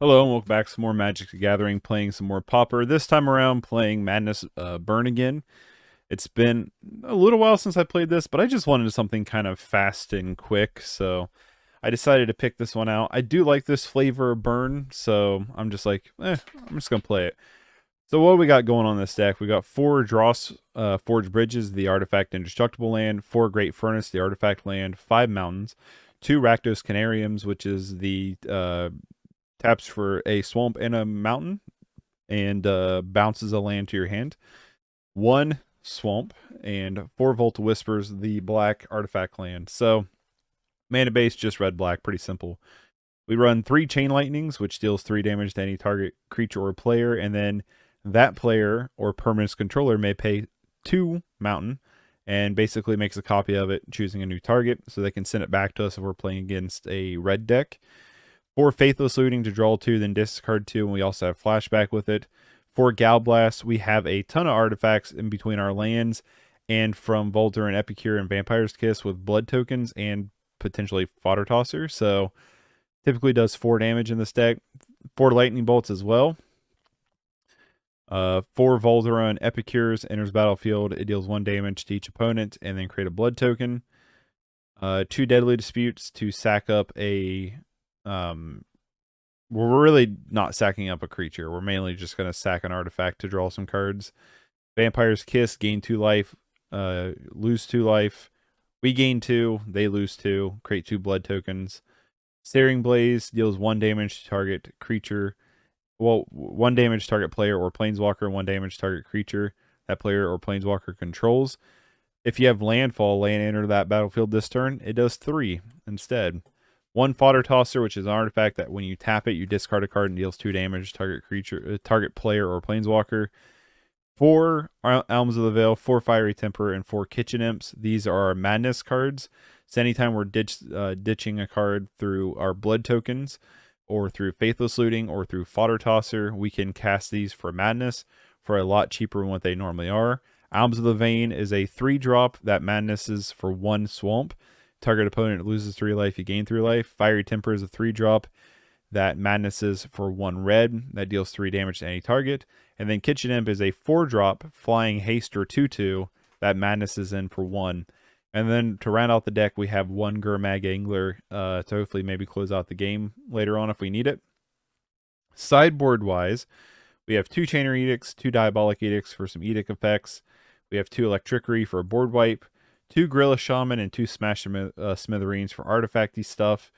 Hello and welcome back to some more Magic the Gathering, playing some more Pauper. This time around playing Madness Burn again. It's been a little while since I played this, but I just wanted something kind of fast and quick, so I decided to pick this one out. I do like this flavor of Burn, so I'm just like, I'm just going to play it. So what we got going on this deck? We got 4 Drossforge Bridges, the Artifact Indestructible land, 4 Great Furnace, the Artifact land, 5 Mountains, 2 Rakdos Carnariums, which is the taps for a swamp and a mountain, and bounces a land to your hand. 1 swamp and 4 Volt Whispers, the black artifact land. So mana base, just red black, pretty simple. We run 3 Chain Lightnings, which deals 3 damage to any target creature or player, and then that player or permanent's controller may pay 2 mountain and basically makes a copy of it, choosing a new target, so they can send it back to us if we're playing against a red deck. 4 Faithless Looting to draw 2, then discard 2, and we also have Flashback with it. 4 Galvanic Blast, we have a ton of artifacts in between our lands, and from Voldaren Epicure and Vampire's Kiss with blood tokens and potentially Fodder Tosser, so typically does 4 damage in this deck. 4 Lightning Bolts as well. 4 Voldaren Epicures enters battlefield. It deals 1 damage to each opponent, and then create a blood token. 2 Deadly Disputes to sack up a we're really not sacking up a creature. We're mainly just going to sack an artifact to draw some cards. Vampire's Kiss, gain 2 life, lose 2 life. We gain 2, they lose 2, create 2 blood tokens. Searing Blaze deals 1 damage to target creature. Well, 1 damage to target player or planeswalker, 1 damage to target creature that player or planeswalker controls. If you have landfall, land enter that battlefield this turn, it does 3 instead. 1 Fodder Tosser, which is an artifact that when you tap it, you discard a card and deals 2 damage to target creature, target player or planeswalker. 4 Alms of the Veil, 4 Fiery Temper, and 4 Kitchen Imps. These are our Madness cards. So anytime we're ditching a card through our blood tokens, or through Faithless Looting, or through Fodder Tosser, we can cast these for Madness for a lot cheaper than what they normally are. Alms of the Vein is a 3-drop that Madnesses for 1 swamp. Target opponent loses 3 life, you gain 3 life. Fiery Temper is a 3-drop that madnesses for 1 red that deals 3 damage to any target. And then Kitchen Imp is a 4-drop flying haste or 2/2 that madnesses in for 1. And then to round out the deck, we have 1 Gurmag Angler to hopefully maybe close out the game later on if we need it. Sideboard wise, we have 2 Chainer Edicts, 2 Diabolic Edicts for some edict effects. We have 2 Electrickery for a board wipe, 2 Gorilla Shaman, and 2 Smash Smithereens for artifacty stuff.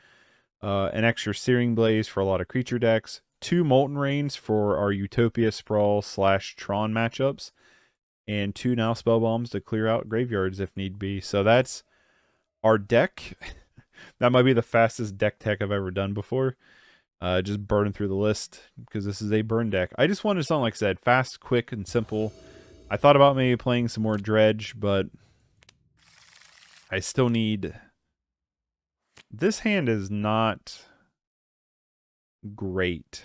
An extra Searing Blaze for a lot of creature decks. 2 Molten Rains for our Utopia Sprawl / Tron matchups. And 2 Nihil Spellbombs to clear out graveyards if need be. So that's our deck. That might be the fastest deck tech I've ever done before. Just burning through the list because this is a burn deck. I just wanted something, like I said, fast, quick, and simple. I thought about maybe playing some more Dredge, but I still need... This hand is not great.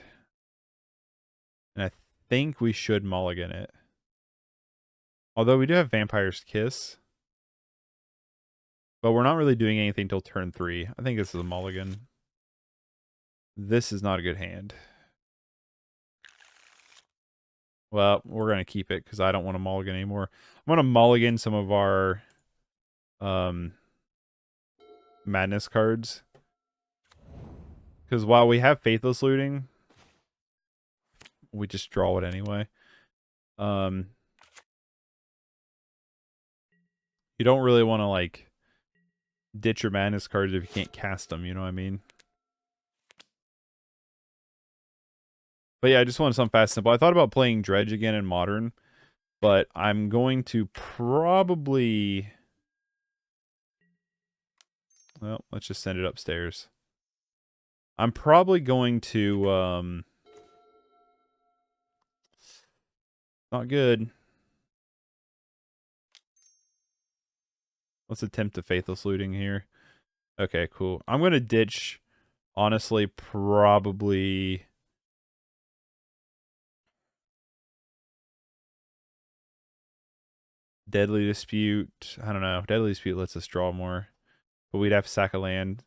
And I think we should mulligan it. Although we do have Vampire's Kiss. But we're not really doing anything till turn 3. I think this is a mulligan. This is not a good hand. Well, we're going to keep it because I don't want to mulligan anymore. I'm going to mulligan some of our Madness cards. Because while we have Faithless Looting, we just draw it anyway. You don't really want to, like, ditch your Madness cards if you can't cast them, you know what I mean? But yeah, I just wanted something fast and simple. I thought about playing Dredge again in Modern, but I'm going to probably... Well, let's just send it upstairs. I'm probably going to... Not good. Let's attempt a Faithless Looting here. Okay, cool. I'm going to ditch, honestly, probably... Deadly Dispute. I don't know. Deadly Dispute lets us draw more. But we'd have to sack a land.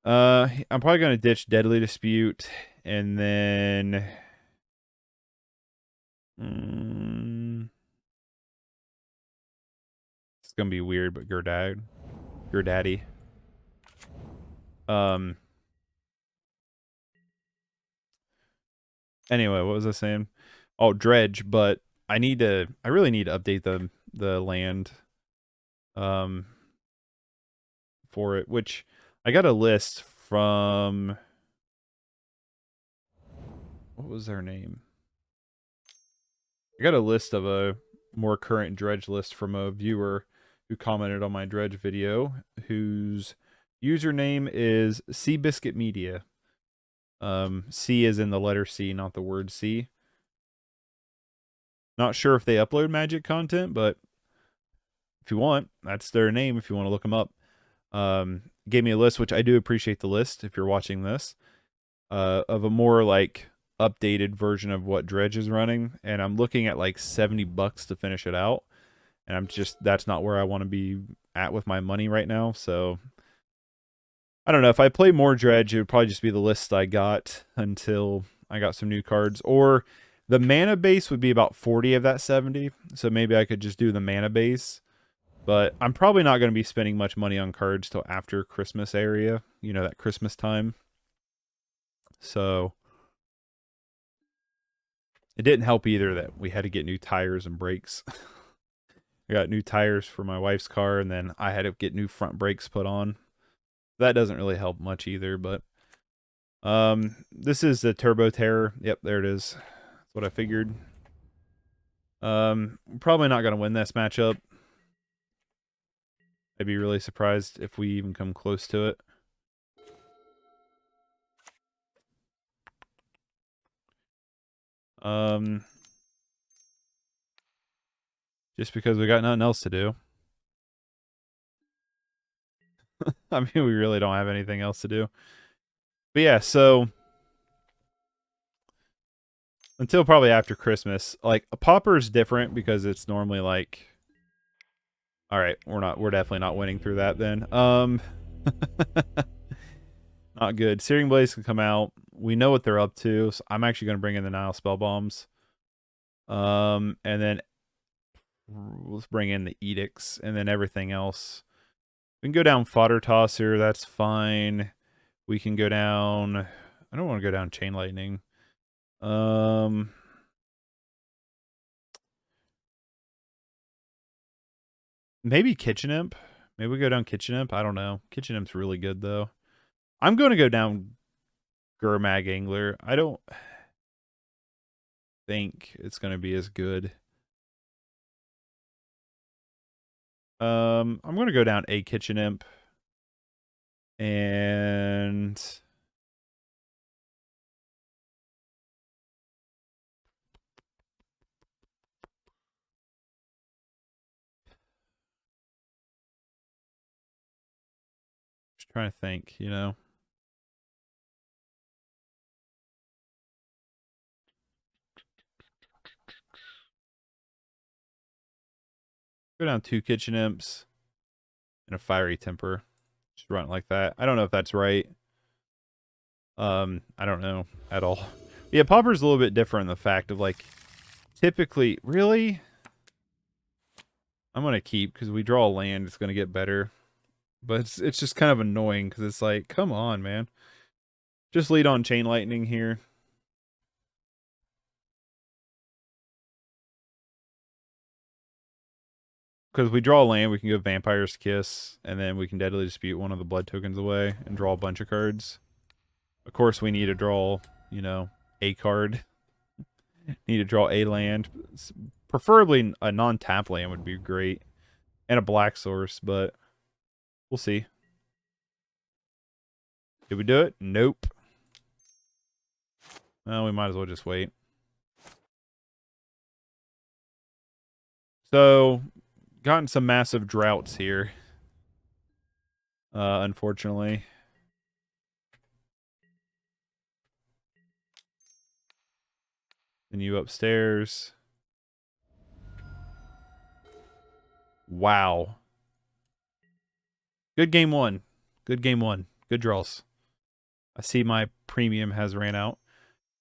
I'm probably gonna ditch Deadly Dispute, and then it's gonna be weird, but Gurdaddy. Anyway, what was I saying? Oh, Dredge, but I really need to update the land for it, which I got a list from, what was their name? I got a list of a more current Dredge list from a viewer who commented on my Dredge video, whose username is Seabiscuit Media. C is in the letter C, not the word C. Not sure if they upload magic content, but if you want, that's their name if you want to look them up. Gave me a list, which I do appreciate the list if you're watching this, of a more like updated version of what Dredge is running, and I'm looking at like $70 to finish it out, and that's not where I want to be at with my money right now. So I don't know, if I play more Dredge, it would probably just be the list I got until I got some new cards, or the mana base would be about 40 of that 70, so maybe I could just do the mana base. But I'm probably not going to be spending much money on cards till after Christmas area, you know, that Christmas time. So it didn't help either that we had to get new tires and brakes. I got new tires for my wife's car, and then I had to get new front brakes put on. That doesn't really help much either, but this is the Turbo Terror. Yep, there it is. That's what I figured. Probably not going to win this matchup. I'd be really surprised if we even come close to it. Just because we got nothing else to do. I mean, we really don't have anything else to do. But yeah, so until probably after Christmas, like a Pauper is different because it's normally like, all right, we're definitely not winning through that then. Not good. Searing Blaze can come out. We know what they're up to, so I'm actually going to bring in the Nihil Spellbombs. And then let's bring in the Edicts, and then everything else. We can go down Fodder Tosser, that's fine. We can go down, I don't want to go down Chain Lightning. Maybe Kitchen Imp. Maybe we go down Kitchen Imp. I don't know. Kitchen Imp's really good though. I'm going to go down Gurmag Angler. I don't think it's going to be as good. I'm going to go down a Kitchen Imp. And just trying to think, you know. Go down 2 Kitchen Imps and a Fiery Temper. Just run it like that. I don't know if that's right. I don't know at all. Yeah, Pauper's a little bit different in the fact of like, typically, really? I'm going to keep because we draw a land, it's going to get better. But it's just kind of annoying because it's like, come on, man. Just lead on Chain Lightning here. Because we draw a land, we can go Vampire's Kiss, and then we can Deadly Dispute one of the blood tokens away and draw a bunch of cards. Of course, we need to draw, you know, a card. Need to draw a land. Preferably a non-tap land would be great. And a black source, but we'll see. Did we do it? Nope. Well, we might as well just wait. So, gotten some massive droughts here. Unfortunately. And you upstairs. Wow. Good game one. Good game one. Good draws. I see my premium has ran out.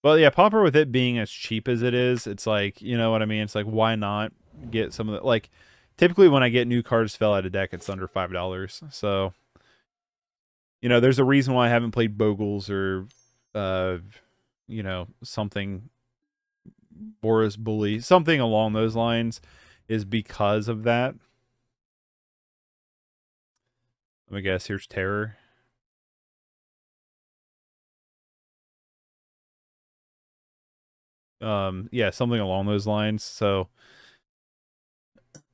But yeah, Pauper, with it being as cheap as it is, it's like, you know what I mean? It's like, why not get some of the, like, typically when I get new cards fell out of deck, it's under $5. So, you know, there's a reason why I haven't played Bogles or, you know, something, Boris Bully, something along those lines, is because of that. Let me guess, here's Terror. Yeah, something along those lines. So,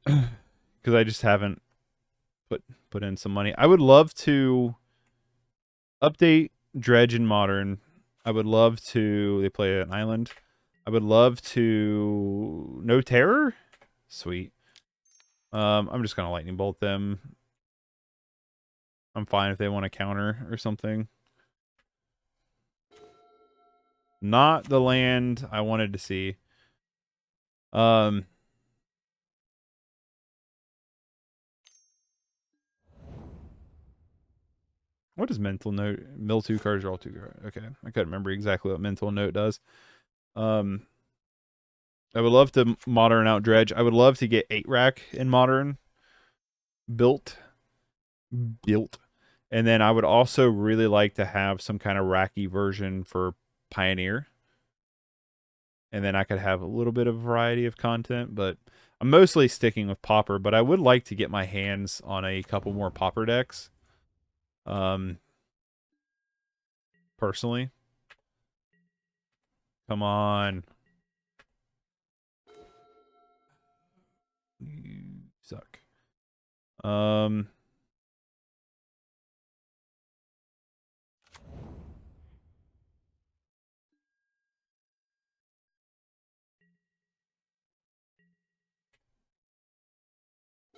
because I just haven't put in some money. I would love to update Dredge in Modern. I would love to. They play an island. I would love to. No Terror? Sweet. I'm just gonna Lightning Bolt them. I'm fine if they want to counter or something. Not the land I wanted to see. What does Mental Note? Mill 2 cards, draw 2 cards. Okay, I couldn't remember exactly what Mental Note does. I would love to modern out Dredge. I would love to get 8-rack in Modern built. And then I would also really like to have some kind of racky version for Pioneer. And then I could have a little bit of variety of content, but I'm mostly sticking with Pauper, but I would like to get my hands on a couple more Pauper decks. Personally. Come on. You suck.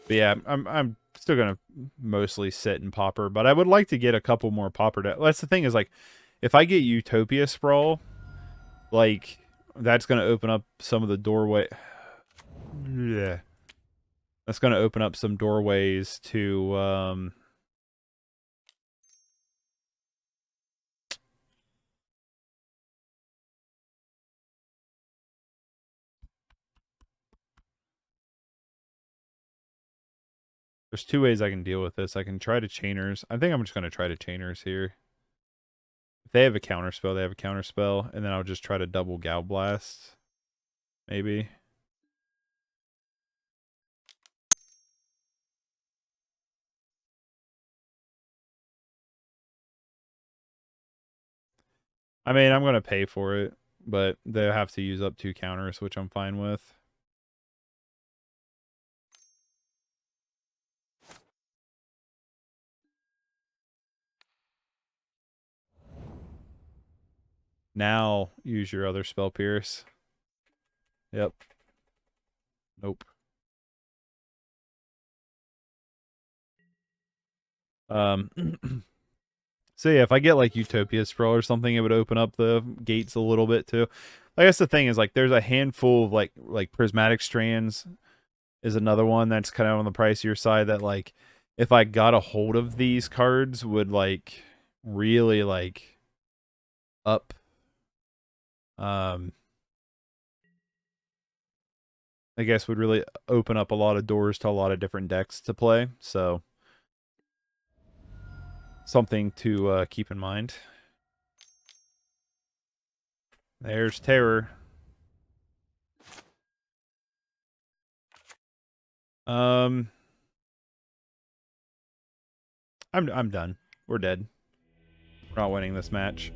But yeah, I'm still gonna mostly sit in Pauper, but I would like to get a couple more Pauper decks. That's the thing, is like, if I get Utopia Sprawl, like, that's gonna open up some of the doorway. Yeah. That's gonna open up some doorways to there's two ways I can deal with this. I can try to Chainers. I think I'm just gonna try to Chainers here. If they have a counterspell, they have a counterspell, and then I'll just try to double Gal Blast. Maybe. I mean, I'm gonna pay for it, but they'll have to use up 2 counters, which I'm fine with. Now use your other Spell Pierce. Yep. Nope. So yeah, if I get like Utopia Sprawl or something, it would open up the gates a little bit too. I guess the thing is, like, there's a handful of like Prismatic Strands is another one that's kind of on the pricier side that, like, if I got a hold of these cards, would like really like up I guess would really open up a lot of doors to a lot of different decks to play. So something to keep in mind. There's Terror. I'm done. We're dead. We're not winning this match.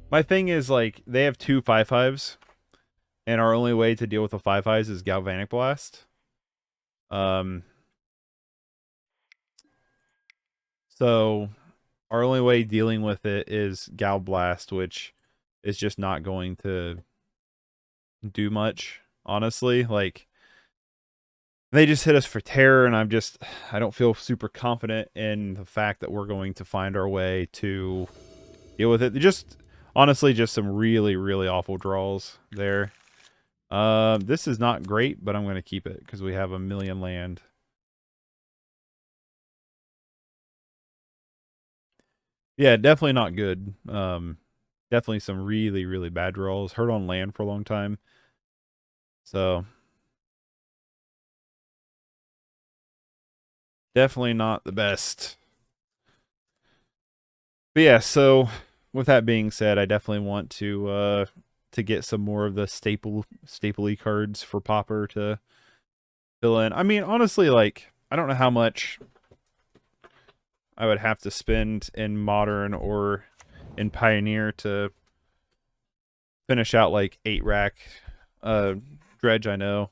My thing is, like, they have 2 5/5s, and our only way to deal with the 5/5s is Galvanic Blast. So our only way dealing with it is Gal Blast, which is just not going to do much, honestly. Like, they just hit us for Terror, and I don't feel super confident in the fact that we're going to find our way to deal with it. Just honestly, just some really, really awful draws there. This is not great, but I'm going to keep it because we have a million land. Yeah, definitely not good. Definitely some really, really bad draws. Hurt on land for a long time. So definitely not the best. But yeah, so with that being said, I definitely want to get some more of the stapley cards for Pauper to fill in. I mean, honestly, like I don't know how much I would have to spend in Modern or in Pioneer to finish out like 8 rack dredge. I know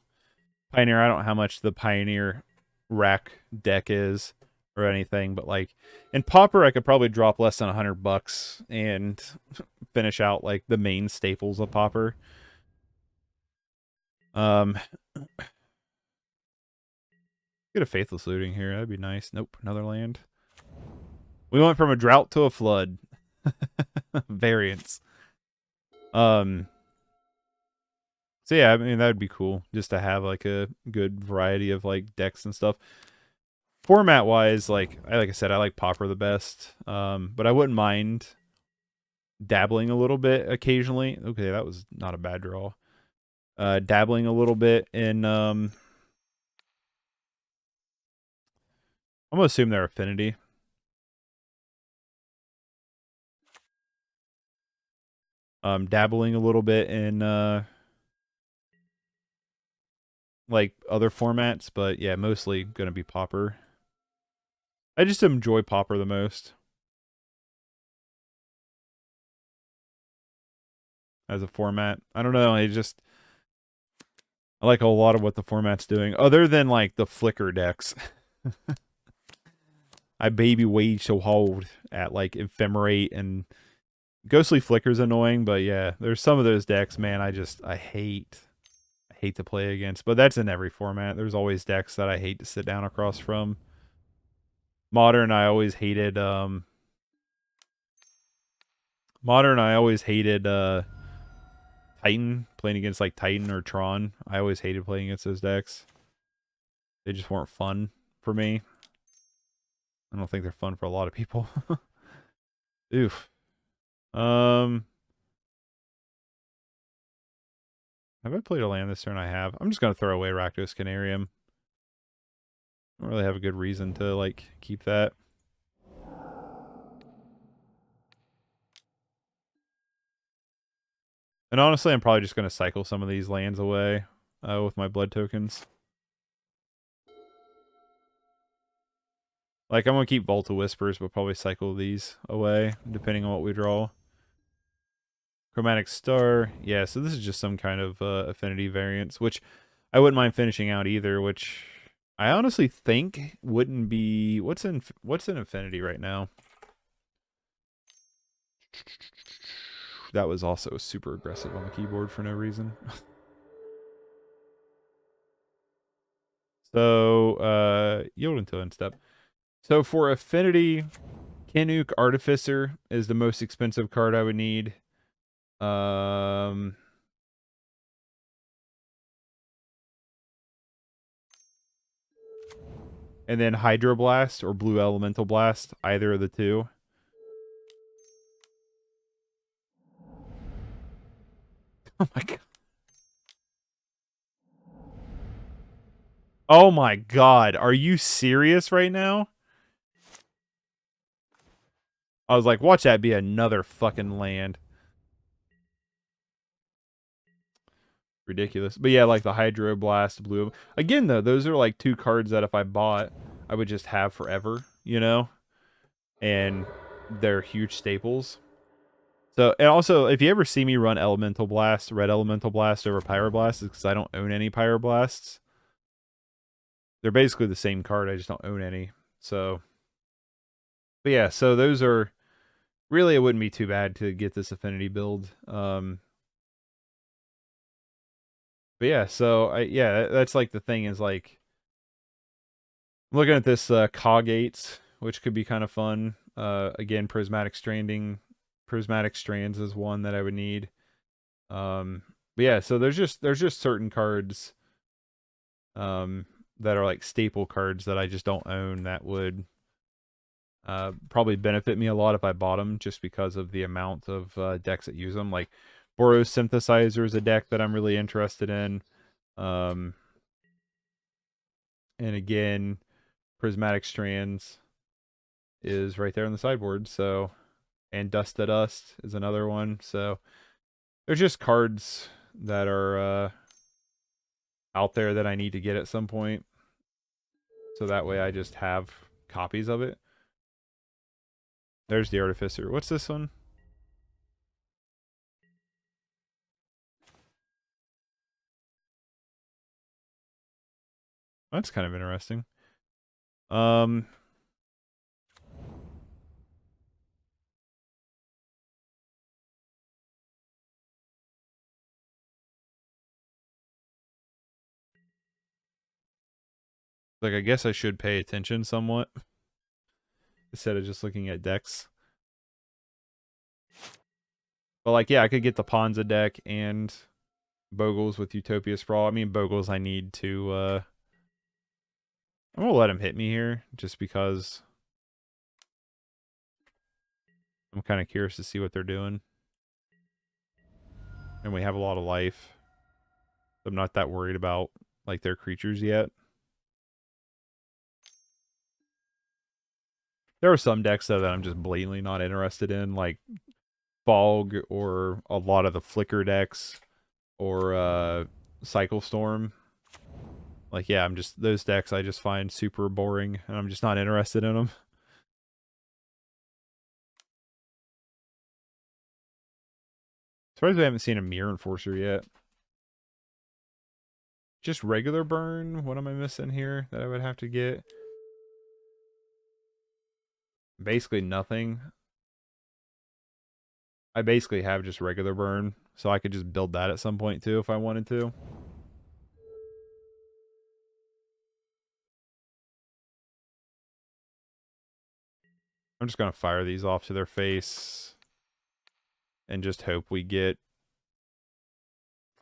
Pioneer, I don't know how much the Pioneer rack deck is or anything, but like in Pauper I could probably drop less than $100 and finish out like the main staples of Pauper. Get a Faithless Looting here, that'd be nice. Nope, another land. We went from a drought to a flood. Variance. So yeah, I mean that would be cool just to have like a good variety of like decks and stuff. Format wise, like I said, I like Pauper the best. But I wouldn't mind dabbling a little bit occasionally. Okay, that was not a bad draw. Dabbling a little bit in I'm gonna assume they're affinity. Dabbling a little bit in like other formats, but yeah, mostly gonna be Pauper. I just enjoy Pauper the most as a format. I don't know, I like a lot of what the format's doing, other than like the flicker decks. I baby way so hard at like Ephemerate and Ghostly Flicker's annoying, but yeah, there's some of those decks, man, I hate to play against. But that's in every format. There's always decks that I hate to sit down across from. Modern, I always hated Titan, playing against like Titan or Tron. I always hated playing against those decks. They just weren't fun for me. I don't think they're fun for a lot of people. Oof. Have I played a land this turn? I have. I'm just gonna throw away Rakdos Carnarium. I don't really have a good reason to like keep that. And honestly, I'm probably just gonna cycle some of these lands away with my blood tokens. Like I'm gonna keep Vault of Whispers, but probably cycle these away depending on what we draw. Chromatic Star, yeah. So this is just some kind of affinity variance, which I wouldn't mind finishing out either. Which I honestly think wouldn't be what's in affinity right now. That was also super aggressive on the keyboard for no reason. So yield until end step. So for affinity, Canuk Artificer is the most expensive card I would need. And then Hydroblast or Blue Elemental Blast, either of the two. Oh my god. Oh my god. Are you serious right now? I was like, watch that be another fucking land. Ridiculous. But yeah, like the Hydroblast, Blue. Again, though, those are like two cards that if I bought, I would just have forever, you know? And they're huge staples. So, and also, if you ever see me run Elemental Blast, Red Elemental Blast over Pyroblast, it's because I don't own any Pyroblasts. They're basically the same card, I just don't own any. So, but yeah, so those are, really it wouldn't be too bad to get this affinity build. But yeah, so yeah, that's like the thing is like, I'm looking at this Cog-8, which could be kind of fun. Again, Prismatic Strands is one that I would need. But yeah, so there's just certain cards that are like staple cards that I just don't own that would Probably benefit me a lot if I bought them, just because of the amount of decks that use them. Like Boros Synthesizer is a deck that I'm really interested in. And again, Prismatic Strands is right there on the sideboard. So, and Dust to Dust is another one. So there's just cards that are out there that I need to get at some point. So that way I just have copies of it. There's the Artificer. What's this one? That's kind of interesting. Like, I guess I should pay attention somewhat instead of just looking at decks. But like, yeah, I could get the Ponza deck and Bogles with Utopia Sprawl. I mean, Bogles I need to, I'm gonna let him hit me here, just because I'm kind of curious to see what they're doing. And we have a lot of life. I'm not that worried about, like, their creatures yet. There are some decks, though, that I'm just blatantly not interested in, like Fog, or a lot of the Flicker decks, or Cycle Storm. Like, yeah, I'm just, those decks I just find super boring, and I'm just not interested in them. Surprised we haven't seen a Mirror Enforcer yet. Just regular burn? What am I missing here that I would have to get? Basically nothing. I basically have just regular burn, so I could just build that at some point too if I wanted to. I'm just going to fire these off to their face and just hope we get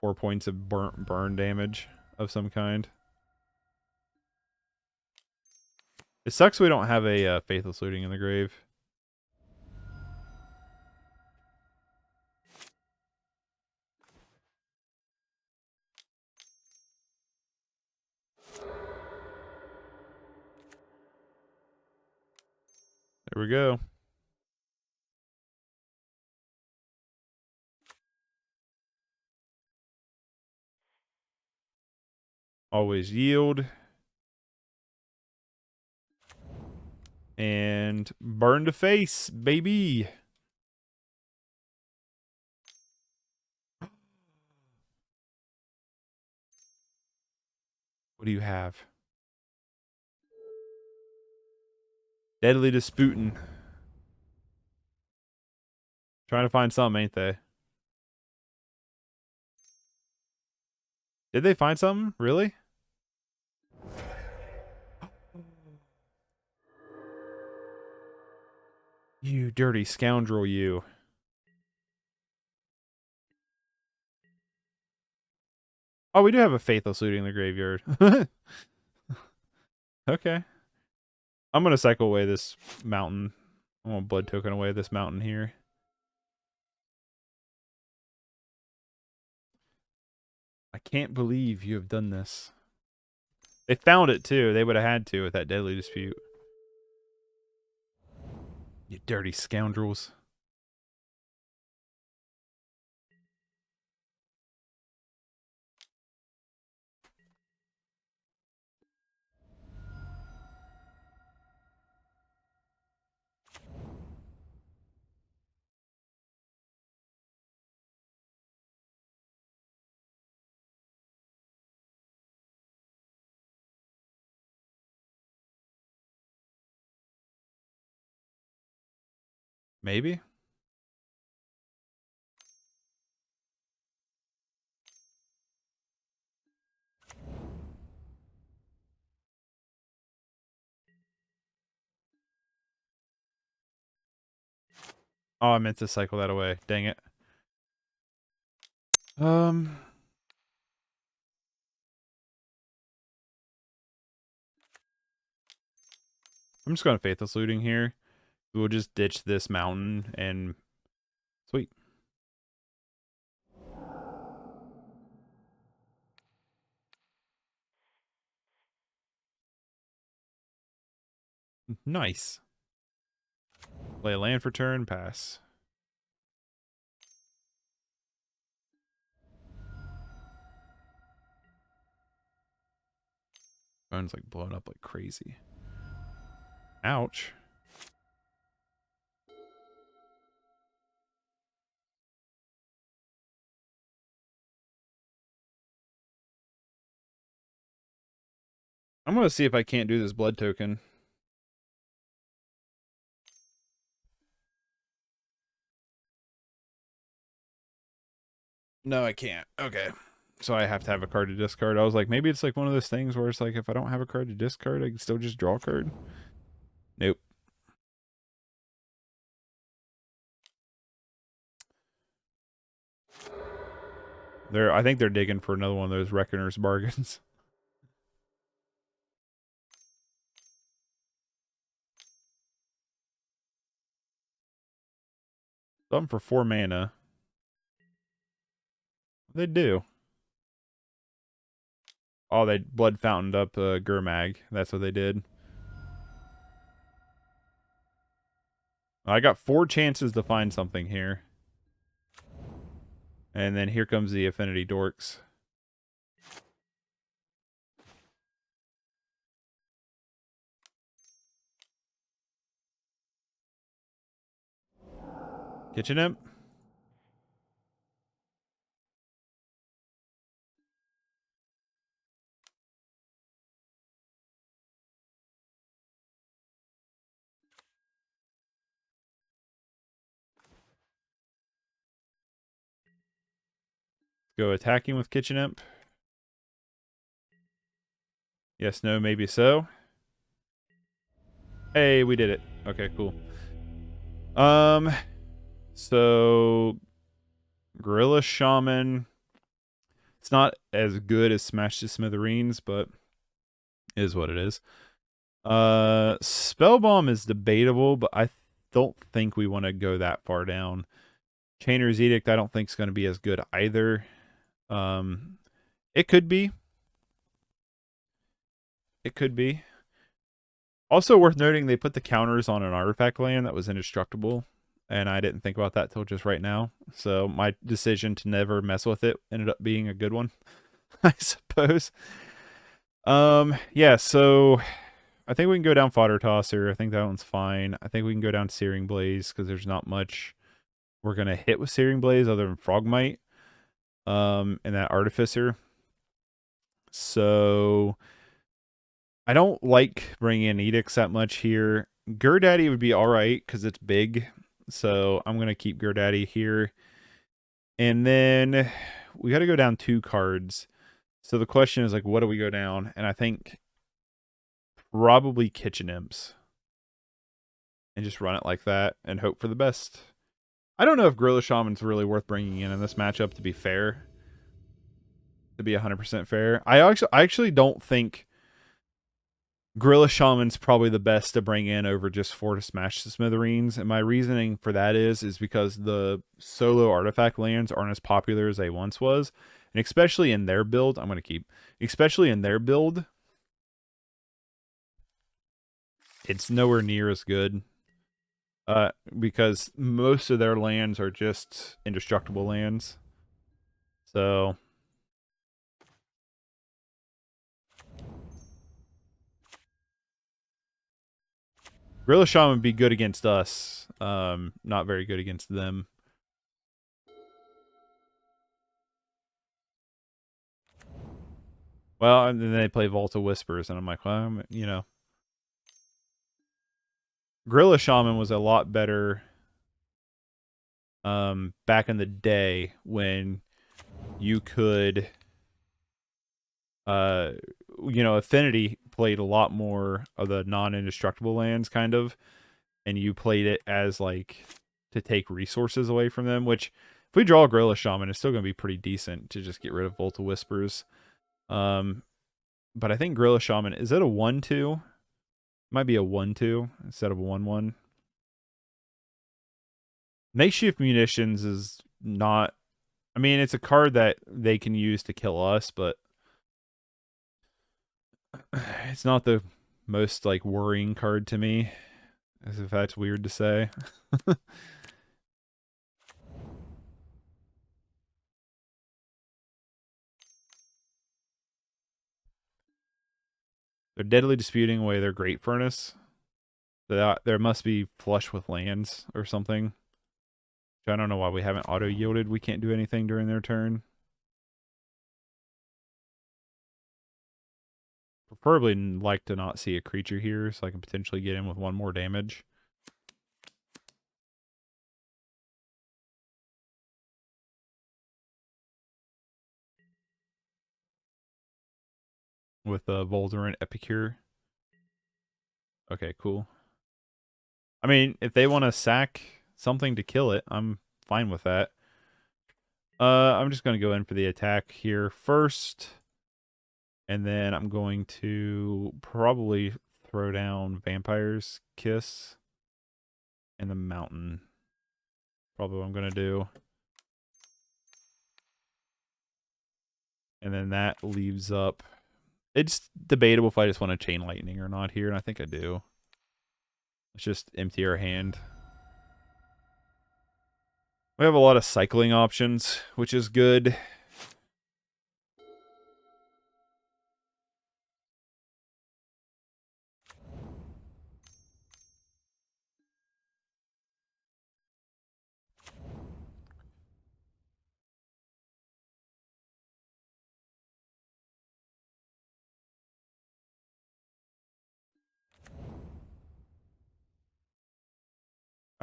4 points of burn damage of some kind. It sucks we don't have a Faithless Looting in the grave. There we go. Always yield. And burn to face, baby. What do you have? Deadly Disputin'. Trying to find something, ain't they? Did they find something? Really? You dirty scoundrel, you. Oh, we do have a Faithless Looting in the graveyard. Okay. I'm going to cycle away this mountain. I'm going to blood token away this mountain here. I can't believe you have done this. They found it, too. They would have had to with that Deadly Dispute. You dirty scoundrels. Maybe? Oh, I meant to cycle that away. Dang it. I'm just going to Faithless Looting here. We'll just ditch this mountain and sweet. Nice. Play a land for turn, pass. Phone's like blowing up like crazy. Ouch. I'm going to see if I can't do this blood token. No, I can't. Okay. So I have to have a card to discard. I was like, maybe it's like one of those things where it's like, if I don't have a card to discard, I can still just draw a card. Nope. I think they're digging for another one of those Reckoner's bargains. Something for 4 mana. They do. Oh, they blood fountained up Gurmag. That's what they did. I got 4 chances to find something here. And then here comes the Affinity Dorks. Kitchen Imp. Go attacking with Kitchen Imp. Yes, no, maybe so. Hey, we did it. Okay, cool. So Gorilla Shaman. It's not as good as Smash to Smithereens, but is what it is. Spellbomb is debatable, but I don't think we want to go that far down. Chainer's Edict I don't think is going to be as good either. It could be. It could be. Also worth noting, they put the counters on an artifact land that was indestructible, and I didn't think about that till just right now. So my decision to never mess with it ended up being a good one, I suppose. Yeah, so I think we can go down Fodder Tosser. I think that one's fine. I think we can go down Searing Blaze because there's not much we're going to hit with Searing Blaze other than Frogmite and that Artificer. So I don't like bringing in Edicts that much here. Gurdaddy would be all right because it's big. So I'm going to keep Gurdaddy here. And then we got to go down 2 cards. So the question is, like, what do we go down? And I think probably Kitchen Imps. And just run it like that and hope for the best. I don't know if Gorilla Shaman's really worth bringing in this matchup, to be fair. To be 100% fair. I actually don't think Gorilla Shaman's probably the best to bring in over just 4 to smash the Smithereens. And my reasoning for that is because the solo artifact lands aren't as popular as they once was. And especially in their build, especially in their build, it's nowhere near as good. Because most of their lands are just indestructible lands. So Gorilla Shaman would be good against us. Not very good against them. Well, and then they play Volta Whispers, and I'm like, well, you know. Gorilla Shaman was a lot better back in the day when you could you know, Affinity played a lot more of the non-indestructible lands kind of, and you played it as like to take resources away from them, which if we draw a Gorilla Shaman, it's still going to be pretty decent to just get rid of Volta Whispers. But I think Gorilla Shaman, is it a 1/2? Might be a 1/2 instead of a 1/1. Makeshift munitions is not... I mean, it's a card that they can use to kill us, but it's not the most, like, worrying card to me, as if that's weird to say. They're deadly disputing away their Great Furnace. There must be flush with lands or something. I don't know why we haven't auto-yielded. We can't do anything during their turn. Preferably like to not see a creature here, so I can potentially get in with one more damage. With Voldaren Epicure. Okay, cool. I mean, if they want to sack something to kill it, I'm fine with that. I'm just going to go in for the attack here first. And then I'm going to probably throw down Vampire's Kiss and the Mountain. Probably what I'm going to do. And then that leaves up... It's debatable if I just want to Chain Lightning or not here, and I think I do. Let's just empty our hand. We have a lot of cycling options, which is good.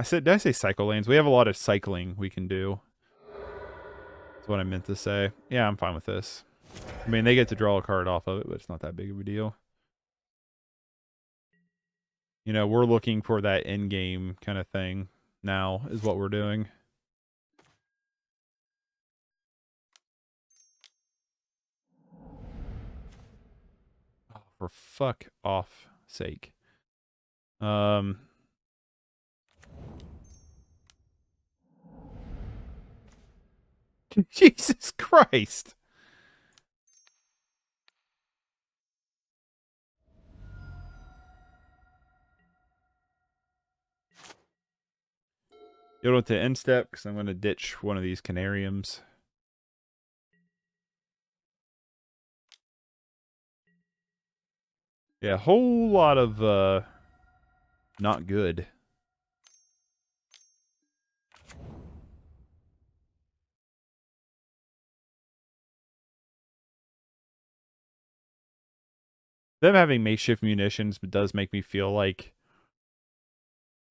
Did I say cycle lanes? We have a lot of cycling we can do. That's what I meant to say. Yeah, I'm fine with this. I mean, they get to draw a card off of it, but it's not that big of a deal. You know, we're looking for that end game kind of thing now is what we're doing. Oh, for fuck off sake. Jesus Christ. Go to end step because I'm going to ditch one of these Canariums. Yeah, a whole lot of not good. Them having makeshift munitions does make me feel like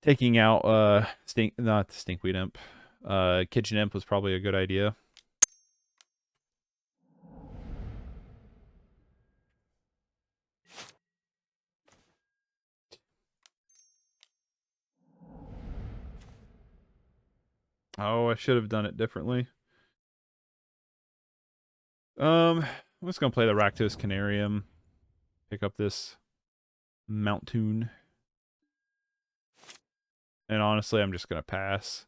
taking out not Stinkweed Imp. Kitchen Imp was probably a good idea. Oh, I should have done it differently. I'm just gonna play the Rakdos Carnarium. Pick up this Mountoon. And honestly, I'm just gonna pass.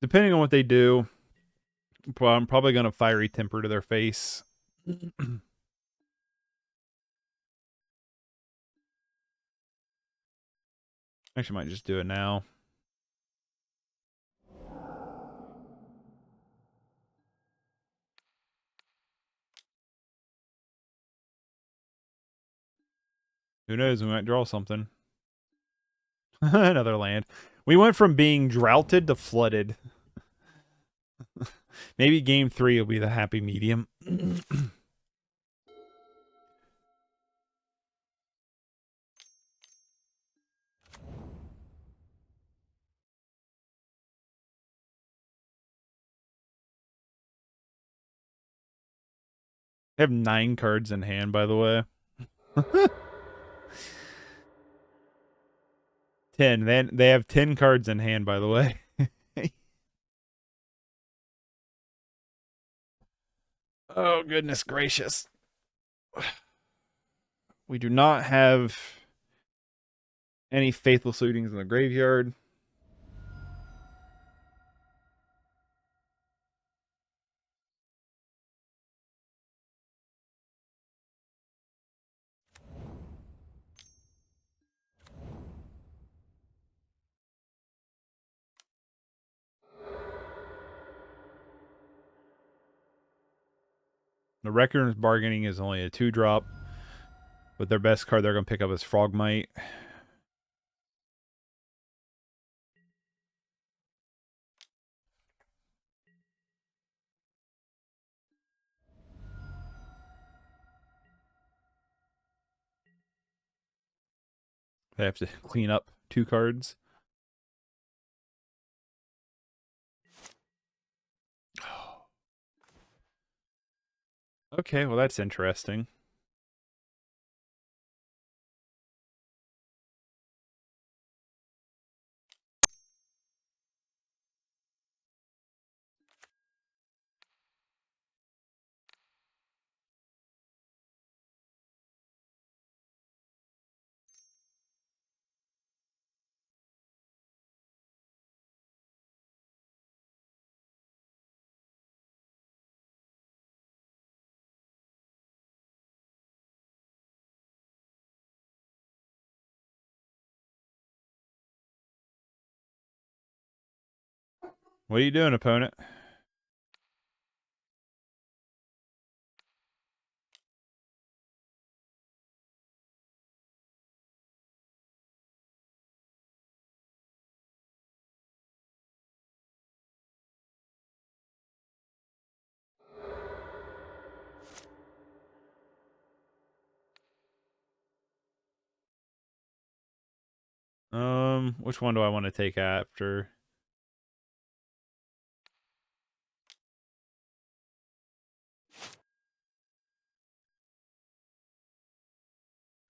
Depending on what they do, I'm probably gonna Fiery Temper to their face. Actually, might just do it now. Who knows? We might draw something. Another land. We went from being droughted to flooded. Maybe game 3 will be the happy medium. I have 9 cards in hand, by the way. 10. They have 10 cards in hand, by the way. Oh, goodness gracious. We do not have any Faithless Lootings in the graveyard. The Reckon's Bargaining is only a 2-drop, but their best card they're going to pick up is Frogmite. They have to clean up 2 cards. Okay, well that's interesting. What are you doing, opponent? Which one do I want to take after?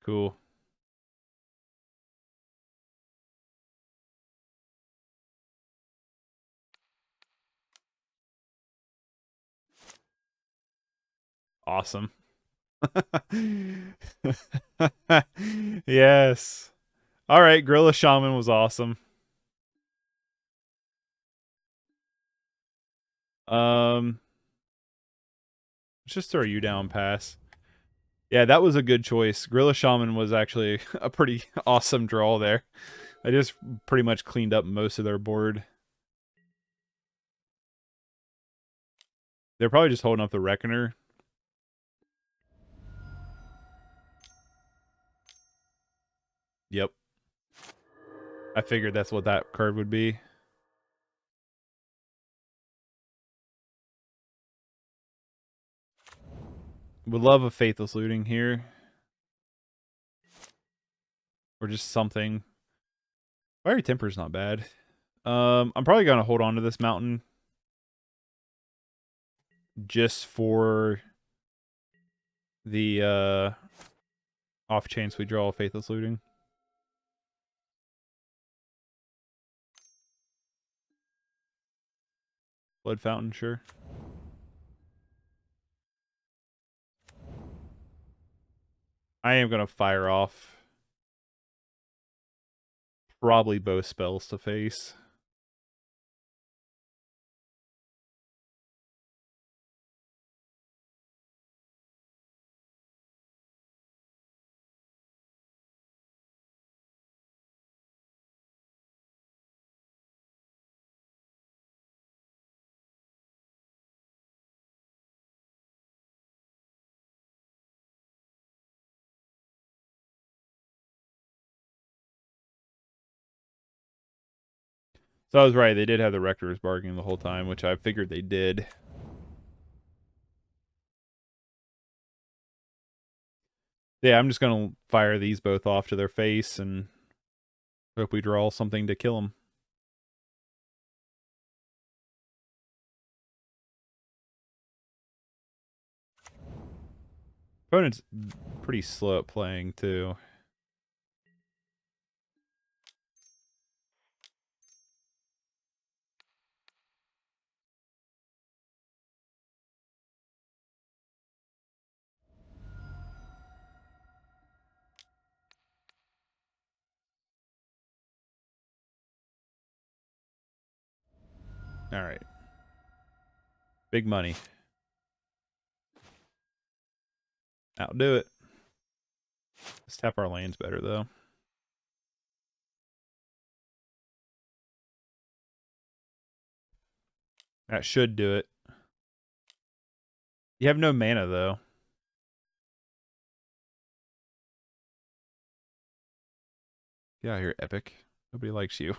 Cool. Awesome. Yes. All right, Gorilla Shaman was awesome. Let's just throw you down, pass. Yeah, that was a good choice. Gorilla Shaman was actually a pretty awesome draw there. I just pretty much cleaned up most of their board. They're probably just holding up the Reckoner. Yep. I figured that's what that card would be. Would love a Faithless Looting here. Or just something. Fiery Temper's not bad. I'm probably going to hold on to this mountain. Just for the off chance we draw a Faithless Looting. Blood Fountain, sure. I am going to fire off probably both spells to face. So I was right. They did have the Rector's Bargain the whole time, which I figured they did. Yeah, I'm just going to fire these both off to their face and hope we draw something to kill them. Opponent's pretty slow at playing, too. All right. Big money. Outdo it. Let's tap our lanes better, though. That should do it. You have no mana, though. Get out of here, Epic. Nobody likes you.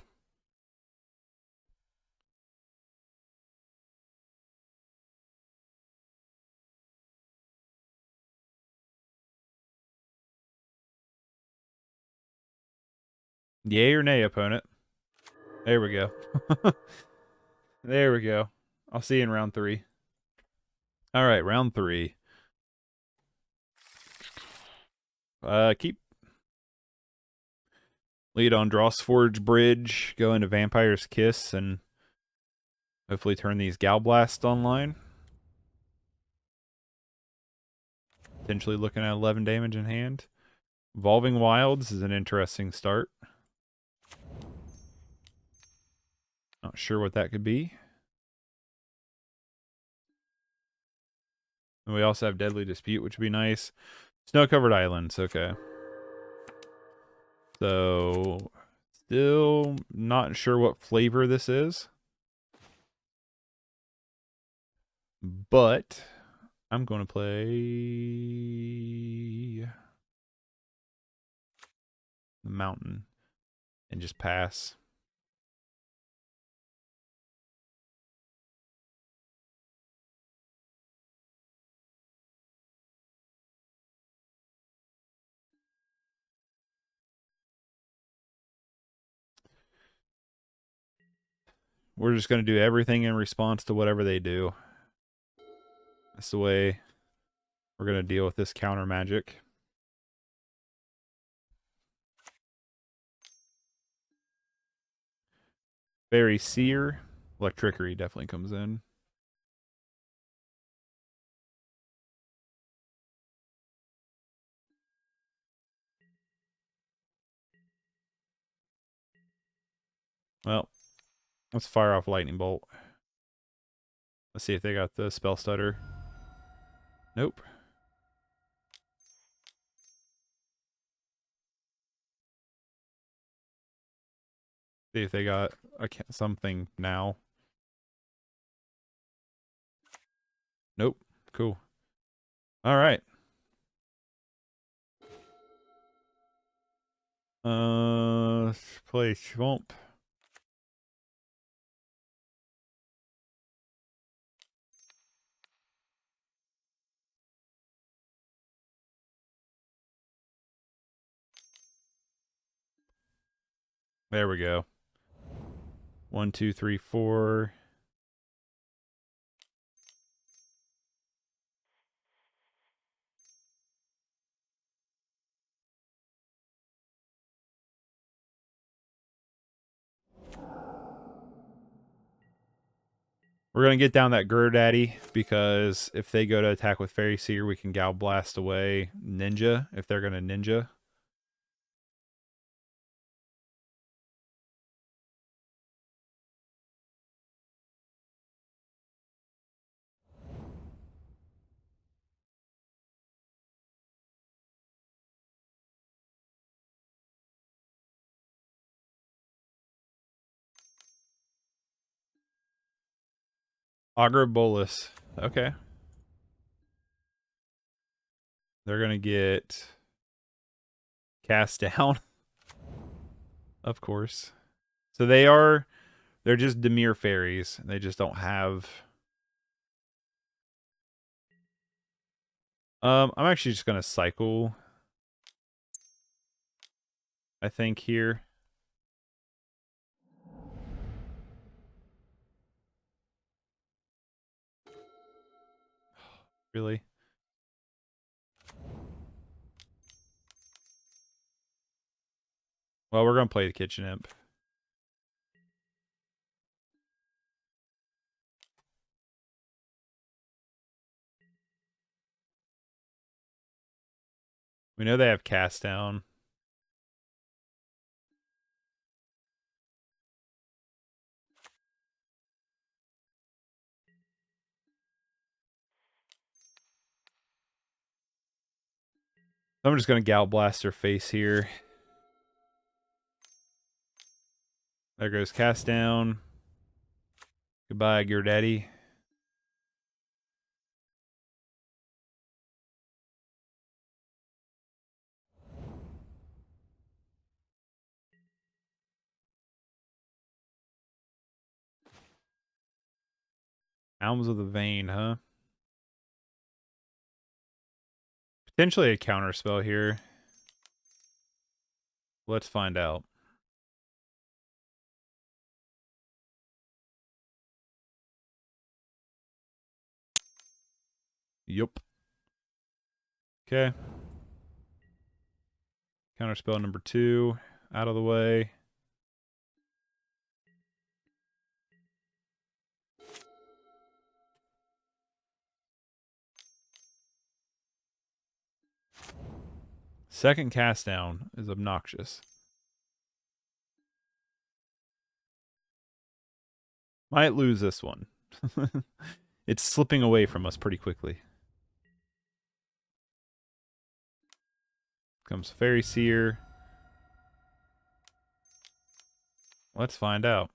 Yay or nay, opponent? There we go. There we go. I'll see you in round 3. All right, round 3. Keep lead on Drossforge Bridge, go into Vampire's Kiss, and hopefully turn these Gal Blasts online. Potentially looking at 11 damage in hand. Evolving Wilds is an interesting start. Not sure what that could be. And we also have Deadly Dispute, which would be nice. Snow-covered islands, okay. So, still not sure what flavor this is. But I'm going to play the mountain and just pass. We're just going to do everything in response to whatever they do. That's the way we're going to deal with this counter magic. Very Seer. Electrickery definitely comes in. Well, let's fire off Lightning Bolt. Let's see if they got the Spell Stutter. Nope. See if they got something now. Nope. Cool. All right. Play Swamp. There we go. 1, 2, 3, 4. We're going to get down that Daddy because if they go to attack with Fairy Seer, we can Gal Blast away Ninja if they're going to Ninja. Augur Bolus. Okay. They're going to get cast down. Of course. So they're just Dimir fairies. They just don't have... I'm actually just going to cycle, I think, here. Really? Well, we're going to play the Kitchen Imp. We know they have cast down. I'm just going to Gal Blast her face here. There goes cast down. Goodbye, Daddy. Alms of the Vein, huh? Potentially a counter spell here. Let's find out. Yup. Okay. Counter spell number 2 out of the way. Second cast down is obnoxious. Might lose this one. It's slipping away from us pretty quickly. Comes Fairy Seer. Let's find out.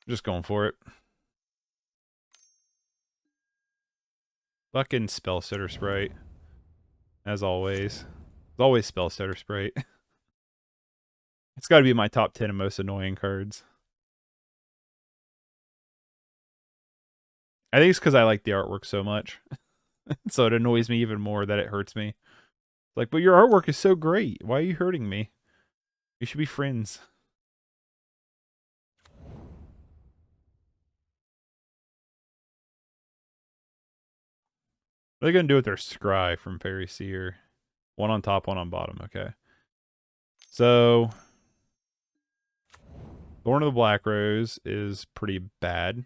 Just going for it. Fucking Spell Stutter Sprite. As always. It's always Spell Stutter Sprite. It's got to be my top 10 of most annoying cards. I think it's because I like the artwork so much. So it annoys me even more that it hurts me. Like, but your artwork is so great. Why are you hurting me? We should be friends. What are they going to do with their Scry from Fairy Seer? One on top, one on bottom. Okay. So, Thorn of the Black Rose is pretty bad.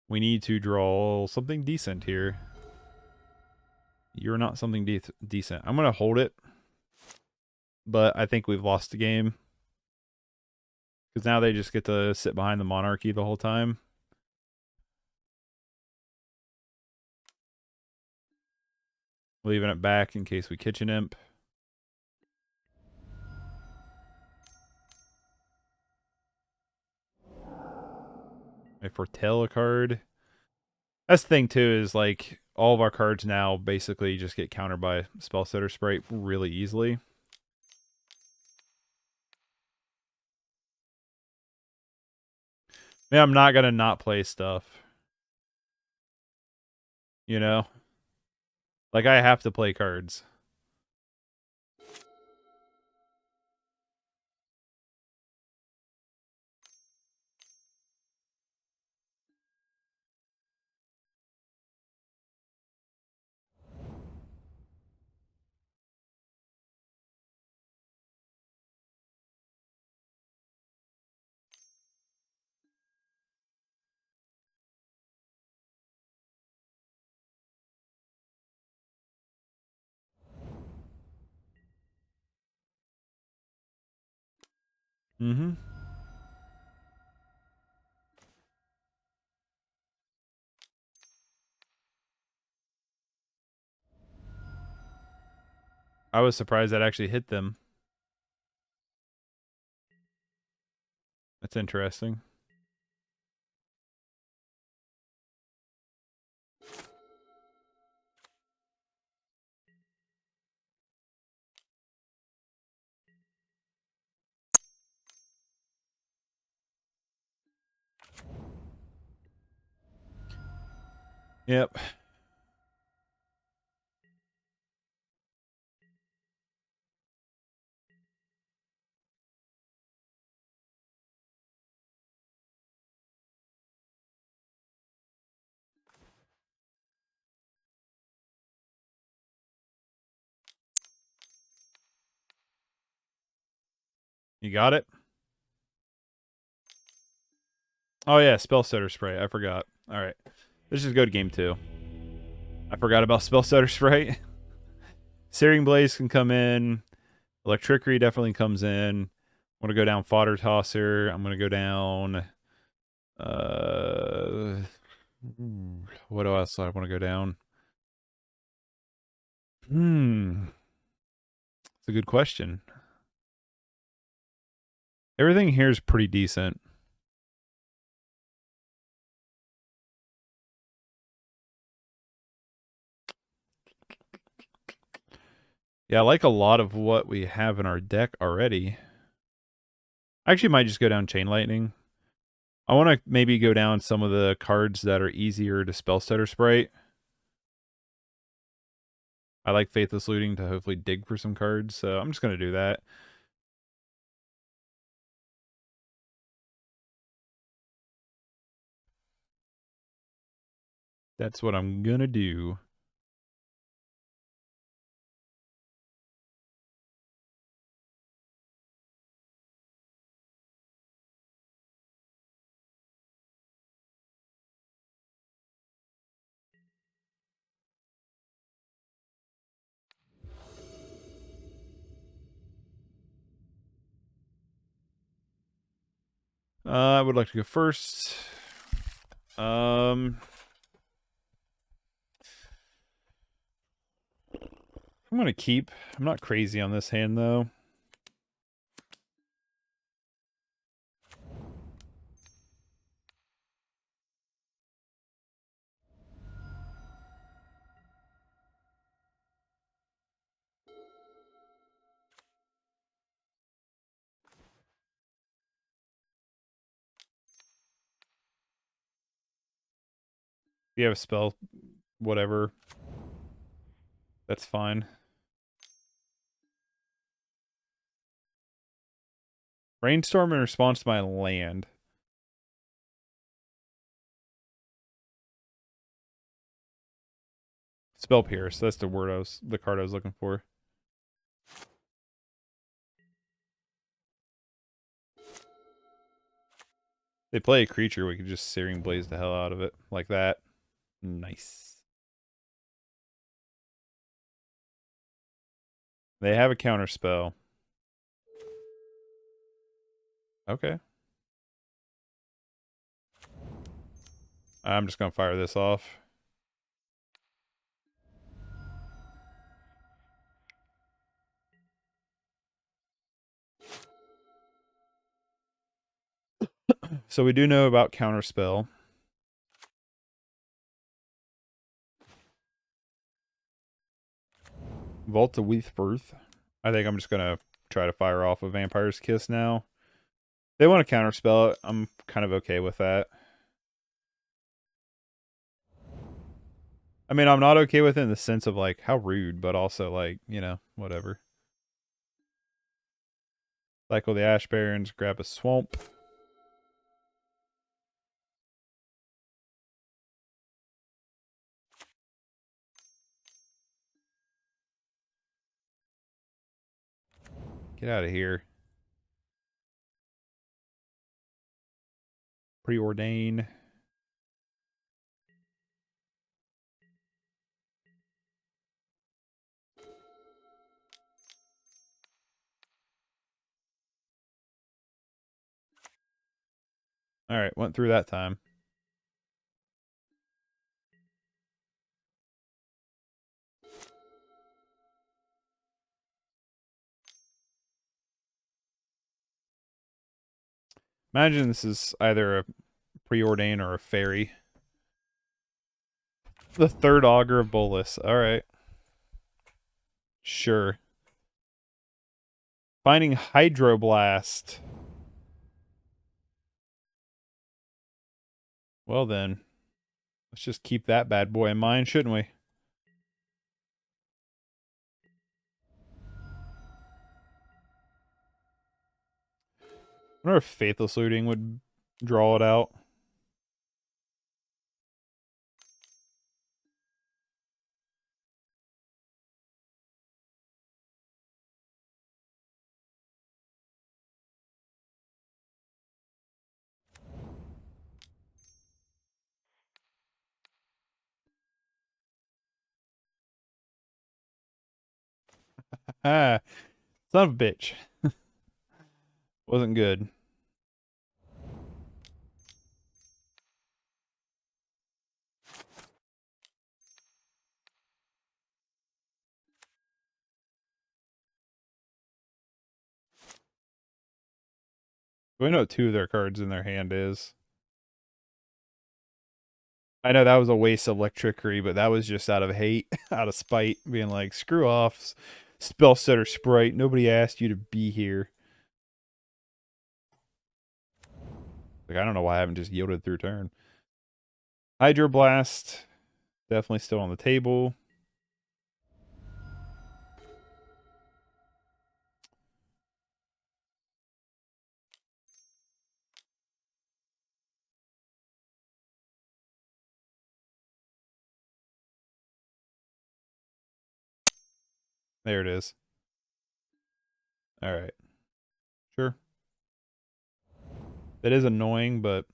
We need to draw something decent here. You're not something decent. I'm going to hold it. But I think we've lost the game. Because now they just get to sit behind the Monarchy the whole time. Leaving it back in case we Kitchen Imp. I foretell a card. That's the thing too, is like all of our cards now basically just get countered by Spell Stutter Sprite really easily. Man, I'm not gonna not play stuff. You know? Like I have to play cards. Mm-hmm. I was surprised that actually hit them. That's interesting. Yep. You got it? Oh yeah, Spell Stutter Sprite. I forgot. Alright. Let's just go to game 2. I forgot about Spell Stutter Sprite. Searing Blaze can come in. Electrickery definitely comes in. I'm going to go down Fodder Tosser. I'm going to go down... what else do I want to go down? It's a good question. Everything here is pretty decent. Yeah, I like a lot of what we have in our deck already. I actually might just go down Chain Lightning. I want to maybe go down some of the cards that are easier to spell stutter sprite. I like Faithless Looting to hopefully dig for some cards, so I'm just going to do that. That's what I'm going to do. I would like to go first. I'm going to keep. I'm not crazy on this hand, though. If you have a spell, whatever, that's fine. Brainstorm in response to my land. Spell Pierce. That's the word the card I was looking for. They play a creature, we could just Searing Blaze the hell out of it. Like that. Nice. They have a counter spell. Okay. I'm just going to fire this off. So we do know about counterspell. Vault to Weathbirth. I think I'm just going to try to fire off a Vampire's Kiss now. They want to counterspell it. I'm kind of okay with that. I mean, I'm not okay with it in the sense of, like, how rude, but also, like, you know, whatever. Cycle the Ash Barrens, grab a Swamp. Get out of here. Preordain. Alright, went through that time. Imagine this is either a Preordain or a Fairy. The third Augur of Bolas. Alright. Sure. Finding Hydroblast. Well then. Let's just keep that bad boy in mind, shouldn't we? I wonder if Faithless Looting would draw it out. Ah, son of a bitch. Wasn't good. We know what two of their cards in their hand is. I know that was a waste of Electrickery, but that was just out of hate, out of spite, being like, screw off. Spell Setter Sprite. Nobody asked you to be here. Like, I don't know why I haven't just yielded through turn. Hydro Blast. Definitely still on the table. There it is. All right. Sure. That is annoying, but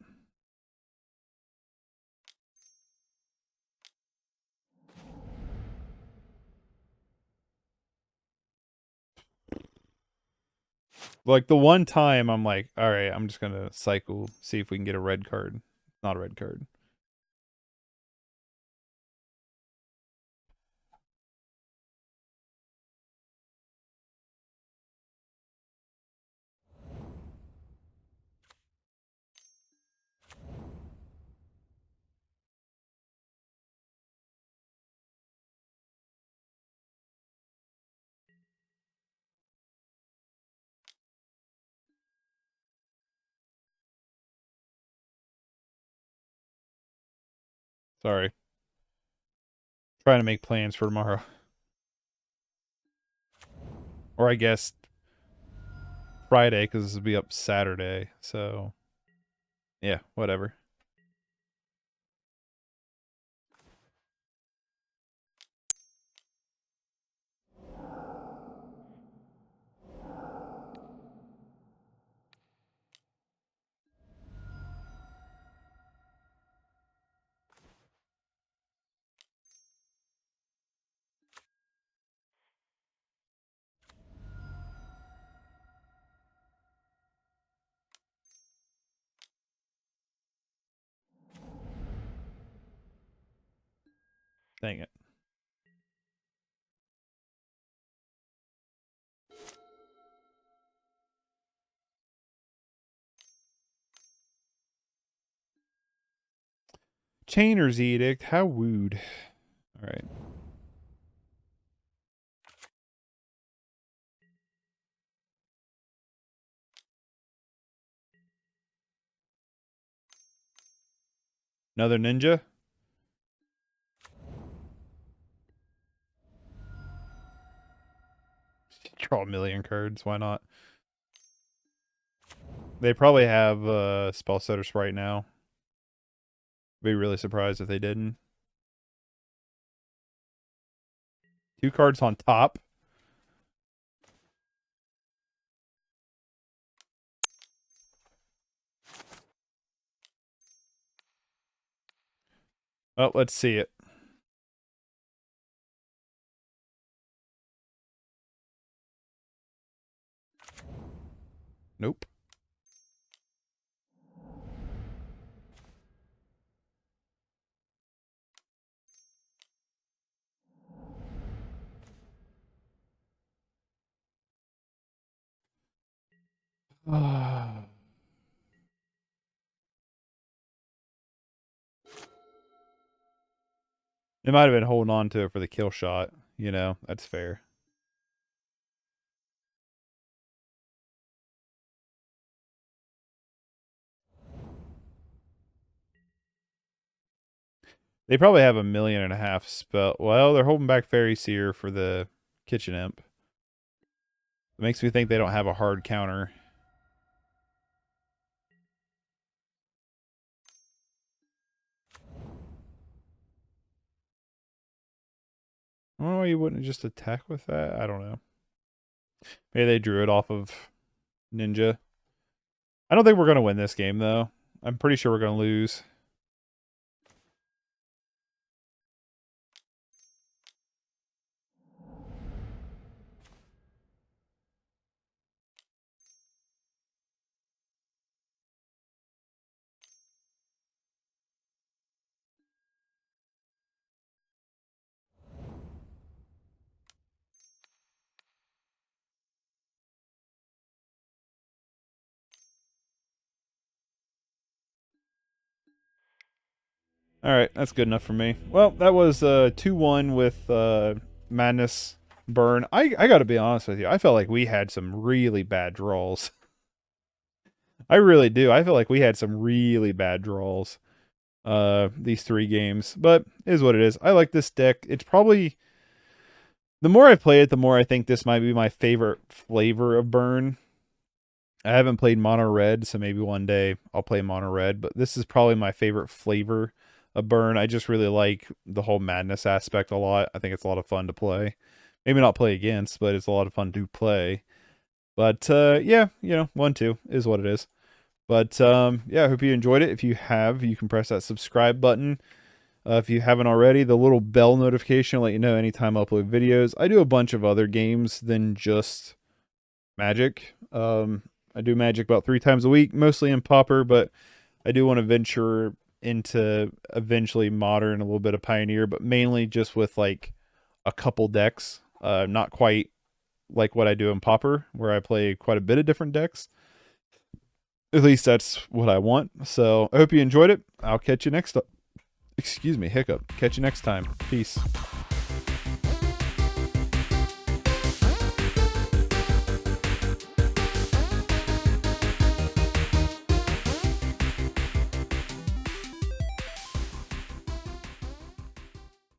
like the one time I'm like, all right, I'm just gonna cycle, see if we can get a red card. Not a red card. Sorry. Trying to make plans for tomorrow. Or I guess Friday, because this will be up Saturday. So, yeah, whatever. Dang it. Chainer's Edict. How wooed. All right. Another ninja. Draw a million cards. Why not? They probably have spell setters right now. Be really surprised if they didn't. 2 cards on top. Oh, let's see it. Nope. They might have been holding on to it for the kill shot. You know, that's fair. They probably have 1.5 million spell. Well, they're holding back Fairy Seer for the Kitchen Imp. It makes me think they don't have a hard counter. Oh, you wouldn't just attack with that? I don't know. Maybe they drew it off of Ninja. I don't think we're going to win this game, though. I'm pretty sure we're going to lose. All right, that's good enough for me. Well, that was 2-1 with Madness burn. I gotta be honest with you. I felt like we had some really bad draws. I really do. I feel like we had some really bad draws. These 3 games. But it is what it is. I like this deck. It's probably, the more I play it, the more I think this might be my favorite flavor of burn. I haven't played mono red, so maybe one day I'll play mono red, but this is probably my favorite flavor of burn. I just really like the whole madness aspect a lot. I think it's a lot of fun to play. Maybe not play against, but it's a lot of fun to play. But yeah, you know, 1-2 is what it is. But yeah, I hope you enjoyed it. If you have, you can press that subscribe button. If you haven't already, the little bell notification will let you know anytime I upload videos. I do a bunch of other games than just Magic. I do Magic about 3 times a week, mostly in Pauper, but I do want to venture into eventually Modern, a little bit of Pioneer, but mainly just with like a couple decks. Not quite like what I do in Pauper, where I play quite a bit of different decks. At least that's what I want. So I hope you enjoyed it. I'll catch you next time. Excuse me, hiccup. Catch you next time. Peace.